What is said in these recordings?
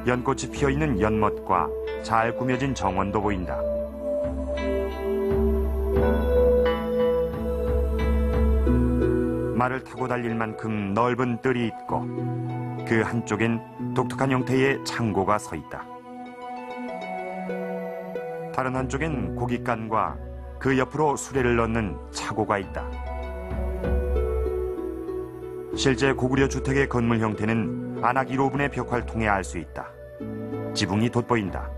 연꽃이 피어있는 연못과 잘 꾸며진 정원도 보인다. 말을 타고 달릴 만큼 넓은 뜰이 있고 그 한쪽엔 독특한 형태의 창고가 서 있다. 다른 한쪽엔 고깃간과 그 옆으로 수레를 넣는 차고가 있다. 실제 고구려 주택의 건물 형태는 안악 1호분의 벽화를 통해 알 수 있다. 지붕이 돋보인다.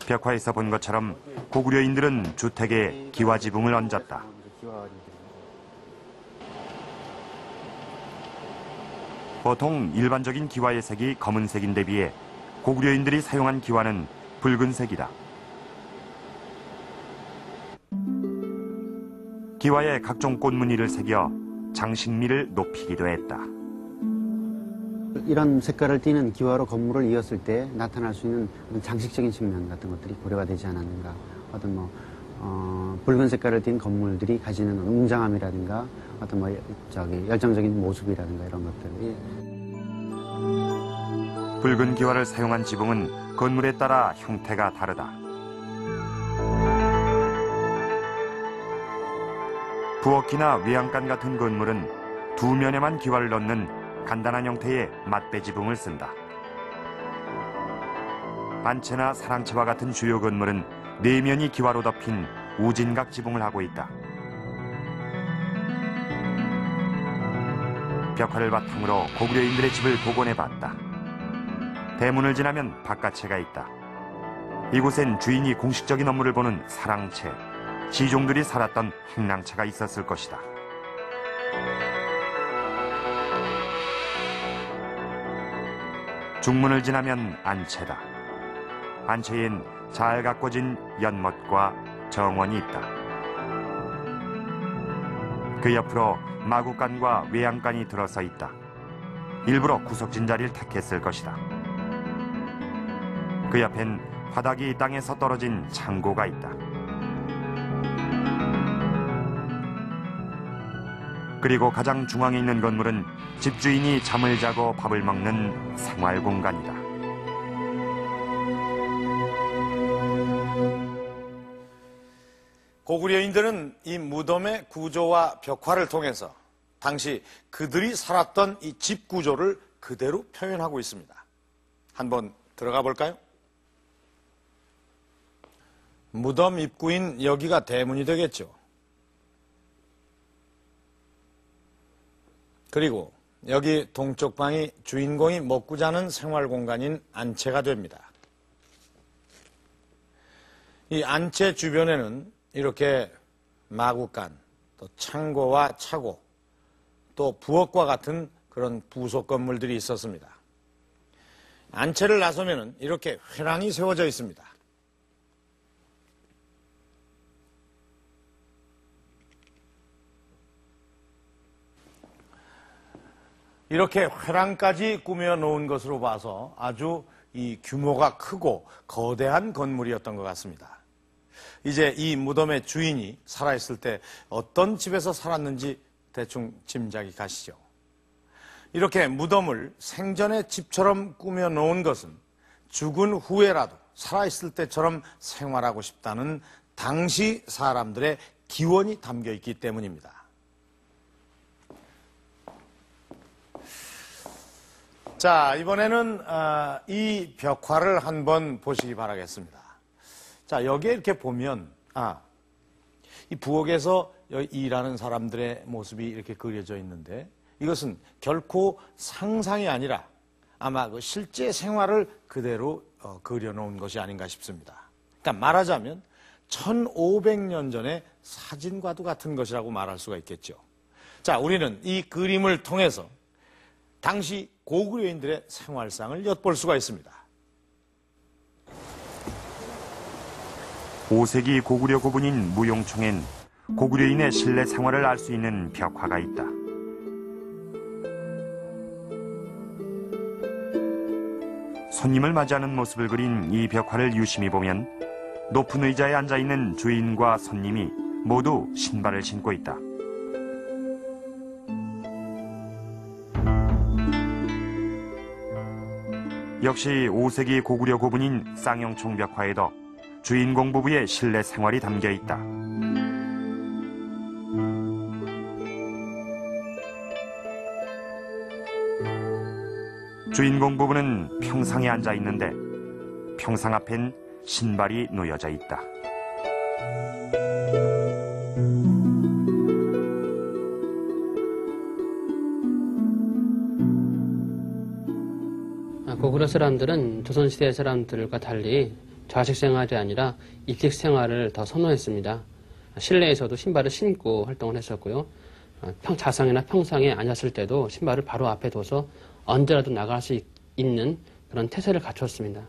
벽화에서 본 것처럼 고구려인들은 주택에 기와지붕을 얹었다. 보통 일반적인 기와의 색이 검은색인데 비해 고구려인들이 사용한 기와는 붉은색이다. 기와에 각종 꽃무늬를 새겨 장식미를 높이기도 했다. 이런 색깔을 띠는 기와로 건물을 이었을 때 나타날 수 있는 장식적인 측면 같은 것들이 고려가 되지 않았는가. 어떤 붉은 색깔을 띤 건물들이 가지는 웅장함이라든가 어떤 열정적인 모습이라든가 이런 것들이. 붉은 기와를 사용한 지붕은 건물에 따라 형태가 다르다. 부엌이나 외양간 같은 건물은 두 면에만 기와를 넣는 간단한 형태의 맞배 지붕을 쓴다. 안채나 사랑채와 같은 주요 건물은 네 면이 기와로 덮인 우진각 지붕을 하고 있다. 벽화를 바탕으로 고구려인들의 집을 복원해봤다. 대문을 지나면 바깥채가 있다. 이곳엔 주인이 공식적인 업무를 보는 사랑채, 시종들이 살았던 행랑채가 있었을 것이다. 중문을 지나면 안채다. 안채엔 잘 가꿔진 연못과 정원이 있다. 그 옆으로 마구간과 외양간이 들어서 있다. 일부러 구석진 자리를 택했을 것이다. 그 옆엔 바닥이 땅에서 떨어진 창고가 있다. 그리고 가장 중앙에 있는 건물은 집주인이 잠을 자고 밥을 먹는 생활 공간이다. 고구려인들은 이 무덤의 구조와 벽화를 통해서 당시 그들이 살았던 이 집 구조를 그대로 표현하고 있습니다. 한번 들어가 볼까요? 무덤 입구인 여기가 대문이 되겠죠. 그리고 여기 동쪽 방이 주인공이 먹고 자는 생활 공간인 안채가 됩니다. 이 안채 주변에는 이렇게 마구간, 또 창고와 차고, 또 부엌과 같은 그런 부속 건물들이 있었습니다. 안채를 나서면은 이렇게 회랑이 세워져 있습니다. 이렇게 회랑까지 꾸며 놓은 것으로 봐서 아주 이 규모가 크고 거대한 건물이었던 것 같습니다. 이제 이 무덤의 주인이 살아있을 때 어떤 집에서 살았는지 대충 짐작이 가시죠. 이렇게 무덤을 생전의 집처럼 꾸며 놓은 것은 죽은 후에라도 살아있을 때처럼 생활하고 싶다는 당시 사람들의 기원이 담겨 있기 때문입니다. 자, 이번에는 이 벽화를 한번 보시기 바라겠습니다. 자, 여기에 이렇게 보면 이 부엌에서 일하는 사람들의 모습이 이렇게 그려져 있는데 이것은 결코 상상이 아니라 아마 그 실제 생활을 그대로 그려놓은 것이 아닌가 싶습니다. 그러니까 말하자면 1500년 전의 사진과도 같은 것이라고 말할 수가 있겠죠. 자, 우리는 이 그림을 통해서 당시 고구려인들의 생활상을 엿볼 수가 있습니다. 5세기 고구려 고분인 무용총엔 고구려인의 실내 생활을 알 수 있는 벽화가 있다. 손님을 맞이하는 모습을 그린 이 벽화를 유심히 보면 높은 의자에 앉아있는 주인과 손님이 모두 신발을 신고 있다. 역시 5세기 고구려 고분인 쌍용총 벽화에도 주인공 부부의 실내 생활이 담겨 있다. 주인공 부부는 평상에 앉아 있는데 평상 앞엔 신발이 놓여져 있다. 고구려 사람들은 조선시대 사람들과 달리 좌식 생활이 아니라 입식 생활을 더 선호했습니다. 실내에서도 신발을 신고 활동을 했었고요. 자상이나 평상에 앉았을 때도 신발을 바로 앞에 둬서 언제라도 나갈 수 있는 그런 태세를 갖췄습니다.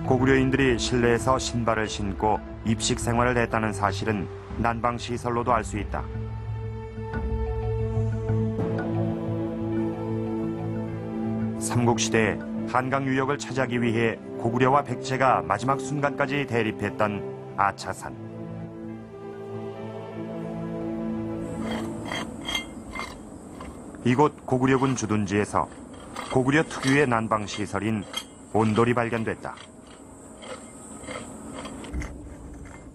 고구려인들이 실내에서 신발을 신고 입식 생활을 했다는 사실은 난방시설로도 알 수 있다. 삼국시대에 한강 유역을 차지하기 위해 고구려와 백제가 마지막 순간까지 대립했던 아차산. 이곳 고구려군 주둔지에서 고구려 특유의 난방시설인 온돌이 발견됐다.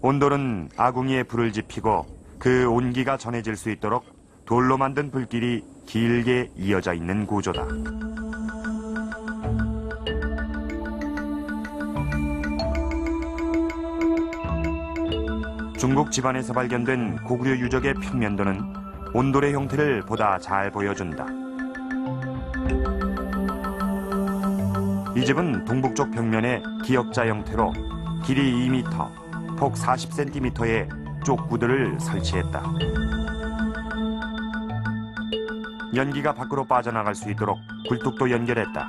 온돌은 아궁이에 불을 지피고 그 온기가 전해질 수 있도록 돌로 만든 불길이 길게 이어져 있는 구조다. 중국 집안에서 발견된 고구려 유적의 평면도는 온돌의 형태를 보다 잘 보여준다. 이 집은 동북쪽 벽면에 기역자 형태로 길이 2m, 폭 40cm의 쪽구들을 설치했다. 연기가 밖으로 빠져나갈 수 있도록 굴뚝도 연결했다.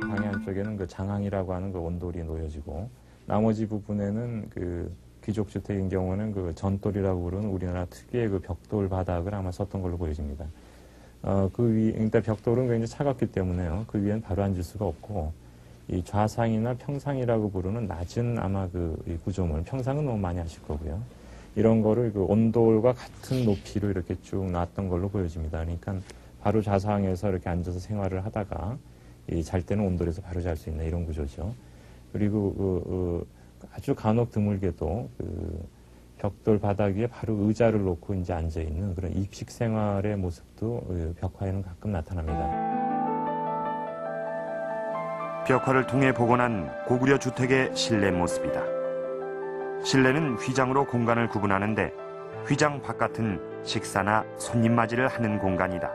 방해 쪽에는 그 장항이라고 하는 그 온돌이 놓여지고 나머지 부분에는 그 귀족주택인 경우는 그 전돌이라고 부르는 우리나라 특유의 그 벽돌 바닥을 아마 썼던 걸로 보여집니다. 일단 벽돌은 굉장히 차갑기 때문에요. 그 위엔 바로 앉을 수가 없고, 이 좌상이나 평상이라고 부르는 낮은 아마 이 구조물, 평상은 너무 많이 하실 거고요. 이런 거를 그 온돌과 같은 높이로 이렇게 쭉 놨던 걸로 보여집니다. 그러니까 바로 좌상에서 이렇게 앉아서 생활을 하다가 잘 때는 온돌에서 바로 잘 수 있는 이런 구조죠. 그리고 아주 간혹 드물게도 벽돌 바닥 위에 바로 의자를 놓고 이제 앉아 있는 그런 입식 생활의 모습도 벽화에는 가끔 나타납니다. 벽화를 통해 복원한 고구려 주택의 실내 모습이다. 실내는 휘장으로 공간을 구분하는데 휘장 바깥은 식사나 손님 맞이를 하는 공간이다.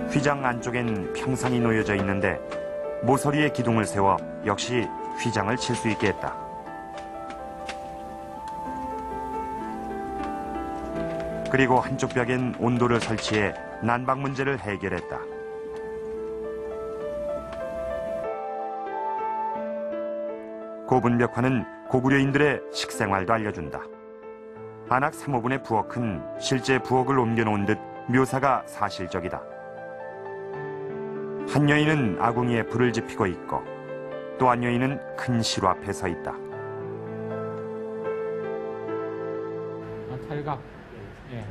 휘장 안쪽엔 평상이 놓여져 있는데 모서리에 기둥을 세워 역시 휘장을 칠 수 있게 했다. 그리고 한쪽 벽엔 온돌을 설치해 난방 문제를 해결했다. 고분벽화는 고구려인들의 식생활도 알려준다. 안악 3호분의 부엌은 실제 부엌을 옮겨놓은 듯 묘사가 사실적이다. 한 여인은 아궁이에 불을 지피고 있고 또 한 여인은 큰 시로 앞에 서 있다. 탈각. 예.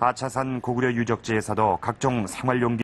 아차산 고구려 유적지에서도 각종 생활용기